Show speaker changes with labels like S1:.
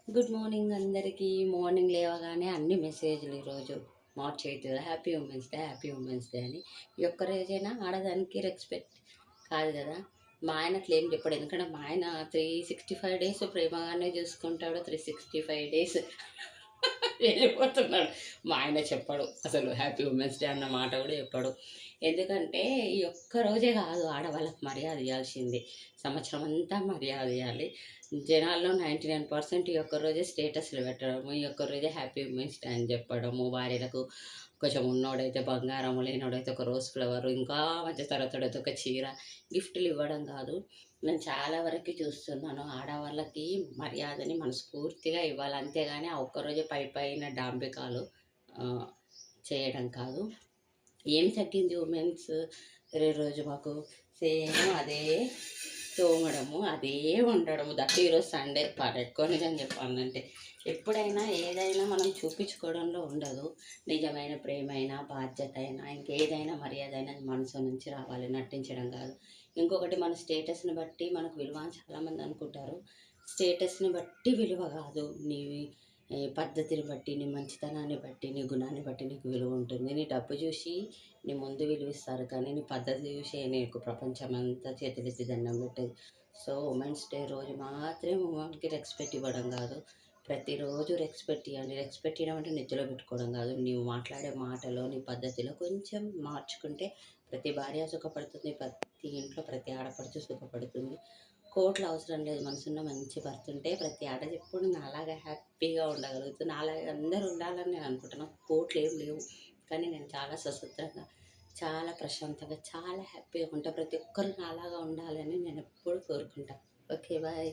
S1: Good morning అందరికీ. Morning లేవగానే అన్ని మెసేజ్‌లు ఈరోజు మార్చేయట్లేదు. Happy women's day, happy women's day అని. ఈ ఒక్క రోజైనా ఆడదానికి రెస్పెక్ట్ కాదు కదా! మా ఆయన అట్లా ఏం చెప్పడు. ఎందుకంటే మా ఆయన 365 డేస్ ప్రేమగానే చూసుకుంటాడు. 365 డేస్ వెళ్ళిపోతున్నాడు. మా ఆయన చెప్పడు. అసలు హ్యాపీ ఉమెన్స్ డే అన్న మాట కూడా చెప్పడు. ఎందుకంటే ఈ ఒక్క రోజే కాదు ఆడవాళ్ళకి మర్యాద ఇయ్యాల్సింది. సంవత్సరం అంతా మర్యాద ఇయ్యాలి. జనాల్లో 99% ఈ ఒక్క రోజే స్టేటస్‌లు పెట్టడము, ఈ ఒక్క రోజే హ్యాపీ ఉమెన్స్ డే అని చెప్పడము, భార్యలకు కొంచెం ఉన్నోడైతే బంగారము, లేనోడైతే ఒక రోజ్ ఫ్లవరు, ఇంకా మధ్య తరగతోడైతే ఒక చీర గిఫ్టులు ఇవ్వడం కాదు. నేను చాలా వరకు చూస్తున్నాను ఆడవాళ్ళకి మర్యాదని మనస్ఫూర్తిగా ఇవ్వాలి. అంతేగాని ఆ ఒక్కరోజే పైపైన డాంబికాలు చేయడం కాదు. ఏం తగ్గింది ఉమెన్స్ రోజు మాకు సేమ్ అదే తోమడము, అదే ఉండడము. దట్ ఈరోజు సండే ఎక్కువ నిజం చెప్పాలంటే ఎప్పుడైనా ఏదైనా మనం చూపించుకోవడంలో ఉండదు. నిజమైన ప్రేమైనా, బాధ్యత అయినా, ఇంకేదైనా మర్యాద అయినా మనసు నుంచి రావాలి, నటించడం కాదు. ఇంకొకటి మన స్టేటస్ని బట్టి మనకు విలువ అని చాలామంది అనుకుంటారు. స్టేటస్ని బట్టి విలువ కాదు. నీ పద్ధతిని బట్టి, నీ మంచితనాన్ని బట్టి, నీ గుణాన్ని బట్టి నీకు విలువ ఉంటుంది. నీ డబ్బు చూసి నీ ముందు విలువిస్తారు, కానీ నీ పద్ధతి చూసి నీకు ప్రపంచమంతా చేతులెత్తి దండం పెట్టేది. సో ఉమెన్స్ డే రోజు మాత్రమే ఉమెన్కి రెస్పెక్ట్ ఇవ్వడం కాదు, ప్రతిరోజు రెస్పెక్ట్ ఇవ్వండి. రెస్పెక్ట్ ఇవ్వడం అంటే నెత్తిలో పెట్టుకోవడం కాదు. నీవు మాట్లాడే మాటలో, నీ పద్ధతిలో కొంచెం మార్చుకుంటే ప్రతి భార్య సుఖపడుతుంది, ప్రతి ఇంట్లో ప్రతి ఆడపడుచు సుఖపడుతుంది. కోట్లు అవసరం లేదు. మనసున్న మంచి భర్త ఉంటే ప్రతి ఆడది ఎప్పుడు నాలాగా హ్యాపీగా ఉండగలుగుతుంది. నాలాగా అందరూ ఉండాలని నేను అనుకుంటున్నాను. కోట్లు ఏం లేవు, కానీ నేను చాలా స్వతంత్రంగా, చాలా ప్రశాంతంగా, చాలా హ్యాపీగా ఉంటాను. ప్రతి ఒక్కరు నాలాగా ఉండాలని నేను ఎప్పుడు కోరుకుంటాను. Okay, bye.